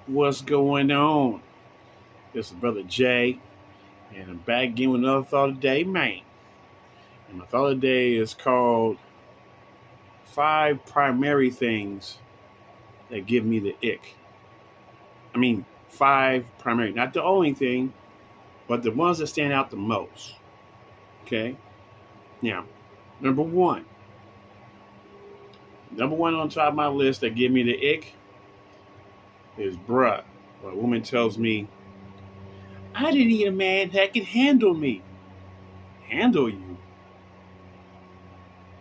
What's going on? This is Brother Jay, and I'm back again with another thought of the day, man. And my thought of the day is called Five Primary Things That Give Me the Ick. I mean, five primary, not the only thing, but the ones that stand out the most. Okay? Now, number one. Number one on top of my list that give me the ick is bruh. When a woman tells me, I didn't need a man that could handle me. Handle you?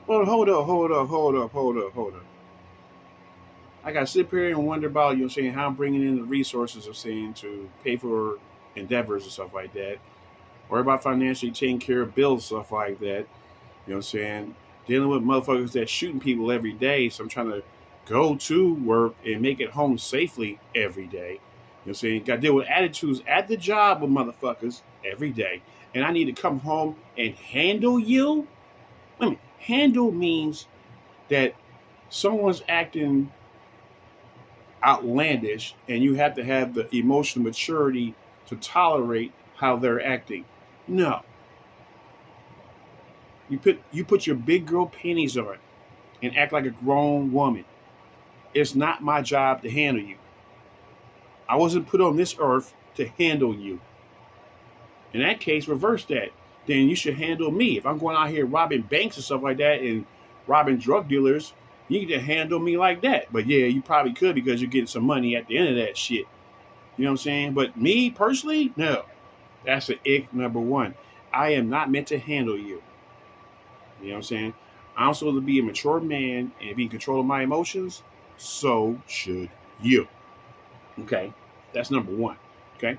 Well, hold up. I got to sit here and wonder about, saying how I'm bringing in the resources of saying to pay for endeavors and stuff like that. Worry about financially taking care of bills, stuff like that. Saying? Dealing with motherfuckers that shooting people every day. So I'm trying to go to work and make it home safely every day. Saying? Got to deal with attitudes at the job with motherfuckers every day. And I need to come home and handle you? I mean, handle means that someone's acting outlandish and you have to have the emotional maturity to tolerate how they're acting. No. You put your big girl panties on and act like a grown woman. It's not my job to handle you. I wasn't put on this earth to handle you. In that case, reverse that. Then you should handle me. If I'm going out here robbing banks and stuff like that and robbing drug dealers, you need to handle me like that. But yeah, you probably could because you're getting some money at the end of that shit. You know what I'm saying? But me personally, no. That's an ick number one. I am not meant to handle you. You know what I'm saying? I'm supposed to be a mature man and be in control of my emotions. So should you. Okay? That's number one. Okay?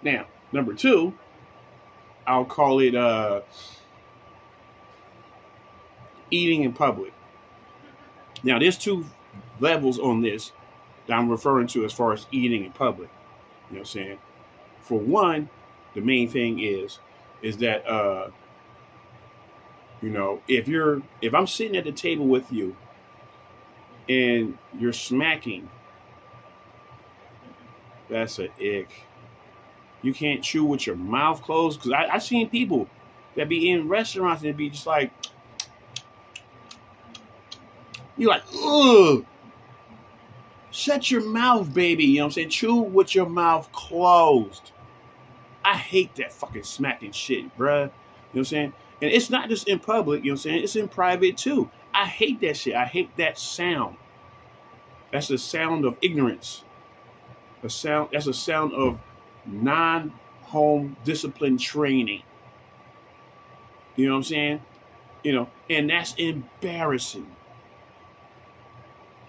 Now, number two, I'll call it eating in public. Now, there's two levels on this that I'm referring to as far as eating in public. You know what I'm saying? For one, the main thing is that if I'm sitting at the table with you and you're smacking, that's an ick. You can't chew with your mouth closed because I've seen people that be in restaurants and be just like, you're like, ugh, shut your mouth, baby. You know what I'm saying? Chew with your mouth closed. I hate that fucking smacking shit, bruh. You know what I'm saying? And it's not just in public, you know what I'm saying? It's in private too. I hate that shit. I hate that sound. That's the sound of ignorance. That's a sound of non-home discipline training. You know what I'm saying? And that's embarrassing.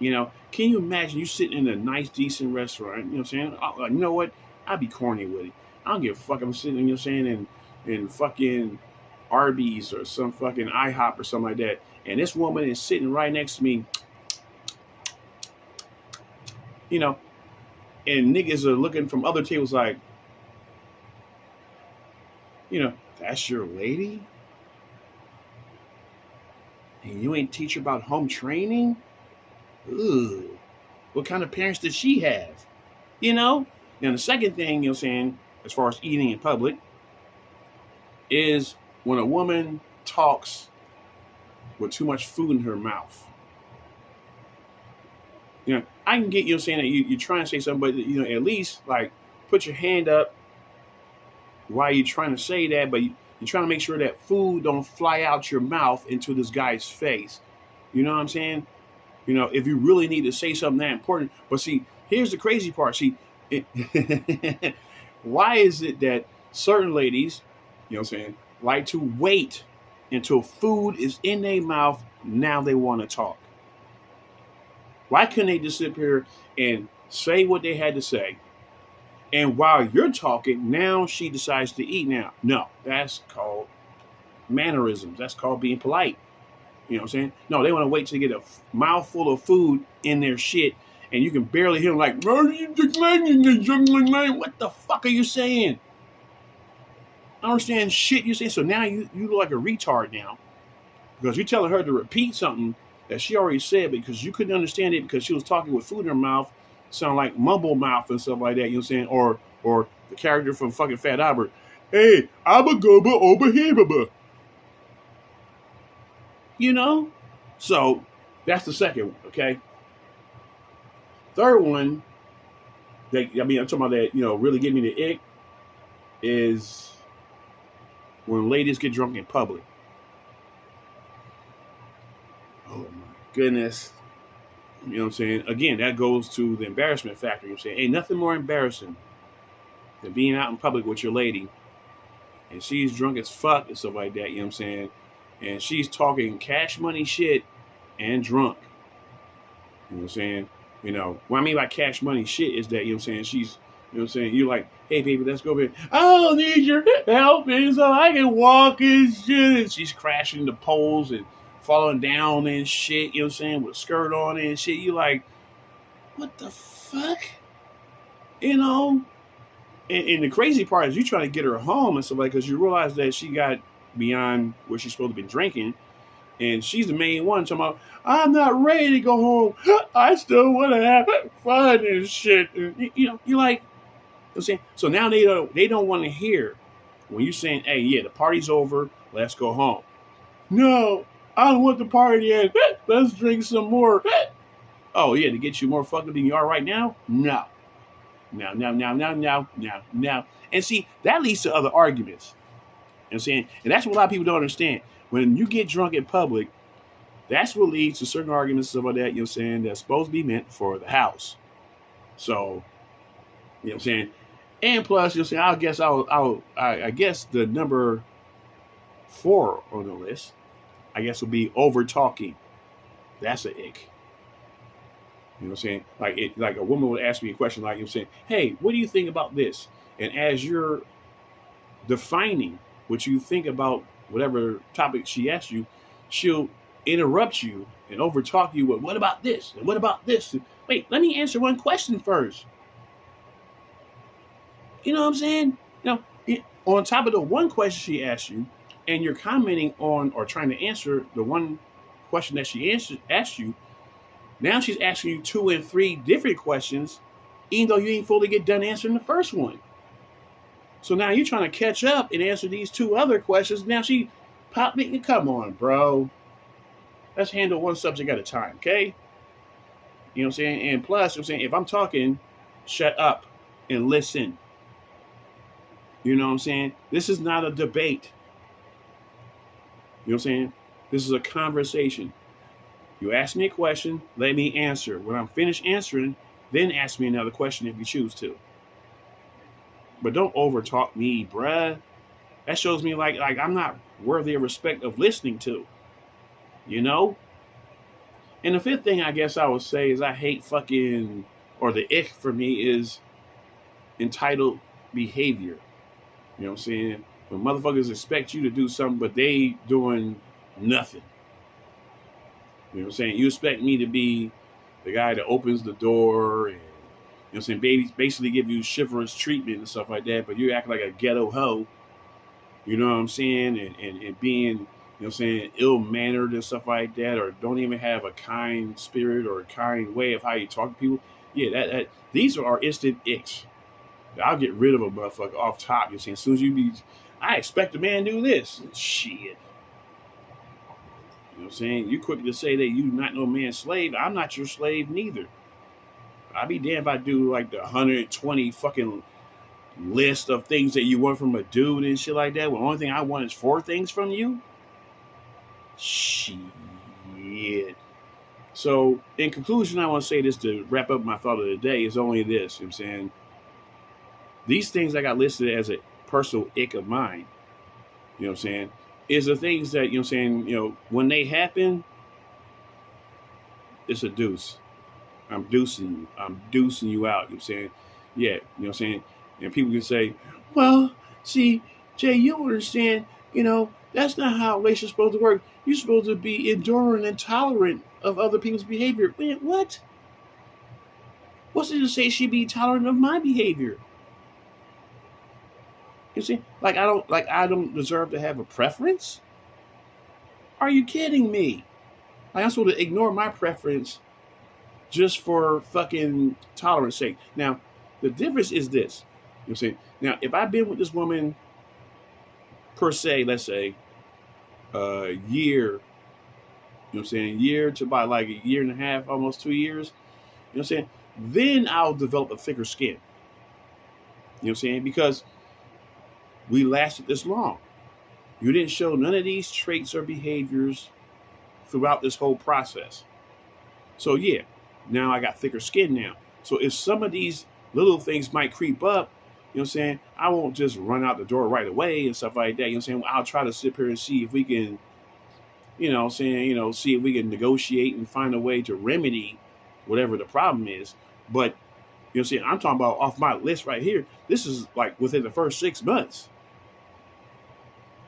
Can you imagine you sitting in a nice, decent restaurant? You know what I'm saying? You know what? I'd be corny with it. I don't give a fuck. I'm sitting, you know what I'm saying, in fucking Arby's or some fucking IHOP or something like that. And this woman is sitting right next to me, and niggas are looking from other tables like, that's your lady? And you ain't teach her about home training? Ooh. What kind of parents does she have? Now the second thing, you know what I'm saying, as far as eating in public, is when a woman talks with too much food in her mouth. I can get, you know what I'm saying, that you're trying to say something, but, at least, like, put your hand up while you're trying to say that, but you're trying to make sure that food don't fly out your mouth into this guy's face. You know what I'm saying? If you really need to say something that important. But see, here's the crazy part. See, why is it that certain ladies, you know what I'm saying, like to wait until food is in their mouth, now they want to talk? Why couldn't they just sit here and say what they had to say? And while you're talking, now she decides to eat now. No, that's called mannerisms. That's called being polite. You know what I'm saying? No, they want to wait till they get a mouthful of food in their shit and you can barely hear them like, what the fuck are you saying? I don't understand shit you're saying. So now you look like a retard now because you're telling her to repeat something that she already said because you couldn't understand it because she was talking with food in her mouth. sound like mumble mouth and stuff like that, you know what I'm saying? Or the character from fucking Fat Albert. Hey, I'm a go over here, blah. You know? So that's the second one, okay? Third one, I'm talking about that, really give me the ick, is when ladies get drunk in public. Oh my goodness. You know what I'm saying? Again, that goes to the embarrassment factor. You know what I'm saying? Ain't nothing more embarrassing than being out in public with your lady and she's drunk as fuck and stuff like that, you know what I'm saying? And she's talking cash money shit and drunk. You know what I'm saying? What I mean by cash money shit is that, you know what I'm saying, she's, you know what I'm saying, you're like, hey baby, let's go over here. I don't need your help so I can walk and shit. And she's crashing the poles and falling down and shit, you know what I'm saying, with a skirt on and shit. You like, what the fuck? And the crazy part is you trying to get her home and stuff like, because you realize that she got beyond where she's supposed to be drinking, and she's the main one talking about, I'm not ready to go home. I still want to have fun and shit. And, you're like, you know what I'm saying? So now they don't want to hear when you're saying, hey, yeah, the party's over, let's go home. No, I don't want the party yet. Let's drink some more. Oh, yeah, to get you more fucked up than you are right now? No. Now. And see, that leads to other arguments. You know what I'm saying? And that's what a lot of people don't understand. When you get drunk in public, that's what leads to certain arguments, stuff like that, you know what I'm saying, that's supposed to be meant for the house. So, you know what I'm saying? And plus, you know what I'm saying, I guess the number 4 on the list, I guess, will be over talking. That's an ick. You know what I'm saying? Like a woman would ask me a question like, you know what I'm saying, hey, what do you think about this? And as you're defining what you think about whatever topic she asks you, she'll interrupt you and overtalk you with, what about this? And what about this? And, wait, let me answer one question first. You know what I'm saying? On top of the one question she asked you, and you're commenting on or trying to answer the one question that she asked you, now she's asking you 2 and 3 different questions, even though you ain't fully get done answering the first one. So now you're trying to catch up and answer these 2 other questions. Now she popped me. Come on, bro. Let's handle one subject at a time, okay? You know what I'm saying? And plus, you know what I'm saying, if I'm talking, shut up and listen. You know what I'm saying? This is not a debate. You know what I'm saying? This is a conversation. You ask me a question, let me answer. When I'm finished answering, then ask me another question if you choose to. But don't overtalk me, bruh. That shows me like I'm not worthy of respect of listening to. You know? And the fifth thing I guess I would say is I hate fucking, or the ick for me is entitled behavior. You know what I'm saying? When motherfuckers expect you to do something, but they doing nothing. You know what I'm saying? You expect me to be the guy that opens the door and, you know what I'm saying, basically give you chivalrous treatment and stuff like that, but you act like a ghetto hoe. You know what I'm saying? And being, you know what I'm saying, ill-mannered and stuff like that, or don't even have a kind spirit or a kind way of how you talk to people. Yeah, that these are instant icks. I'll get rid of a motherfucker off top. You know what I'm saying? As soon as you be, I expect a man to do this. Shit. You know what I'm saying? You quick to say that you not no man's slave. I'm not your slave neither. I'd be damned if I do like the 120 fucking list of things that you want from a dude and shit like that. Well, the only thing I want is 4 things from you. Shit. So, in conclusion, I want to say this to wrap up my thought of the day is only this. You know what I'm saying? These things I got listed as a personal ick of mine, you know what I'm saying, is the things that, you know what I'm saying, when they happen, it's a deuce. I'm deucing you out, you know what I'm saying? Yeah, you know what I'm saying? And people can say, well, see, Jay, you don't understand, that's not how a relationship's supposed to work. You're supposed to be enduring and tolerant of other people's behavior. Wait, what? What's it to say she be tolerant of my behavior? You see, I don't deserve to have a preference? Are you kidding me? I'm supposed to ignore my preference just for fucking tolerance sake. Now, the difference is this. You know what I'm saying? Now, if I've been with this woman per se, let's say, a year, you know what I'm saying, year to about like a year and a half, almost 2 years, you know what I'm saying, then I'll develop a thicker skin. You know what I'm saying? Because we lasted this long. You didn't show none of these traits or behaviors throughout this whole process. So yeah, now I got thicker skin now. So if some of these little things might creep up, you know what I'm saying, I won't just run out the door right away and stuff like that. You know what I'm saying? I'll try to sit here and see if we can, you know what I'm saying, see if we can negotiate and find a way to remedy whatever the problem is. But, you know what I'm saying, I'm talking about off my list right here. This is like within the first 6 months.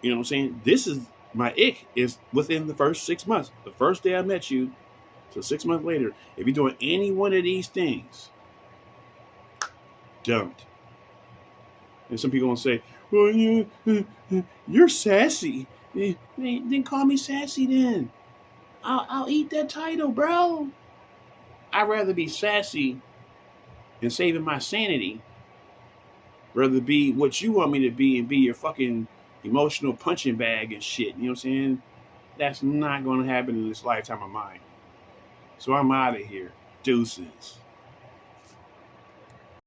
You know what I'm saying? This is my ick is within the first 6 months. The first day I met you, so 6 months later, if you're doing any one of these things, don't. And some people gonna say, "Well, you're sassy." Then call me sassy. Then I'll eat that title, bro. I'd rather be sassy and saving my sanity, rather be what you want me to be and be your fucking emotional punching bag and shit. You know what I'm saying? That's not gonna happen in this lifetime of mine. So I'm out of here. Deuces.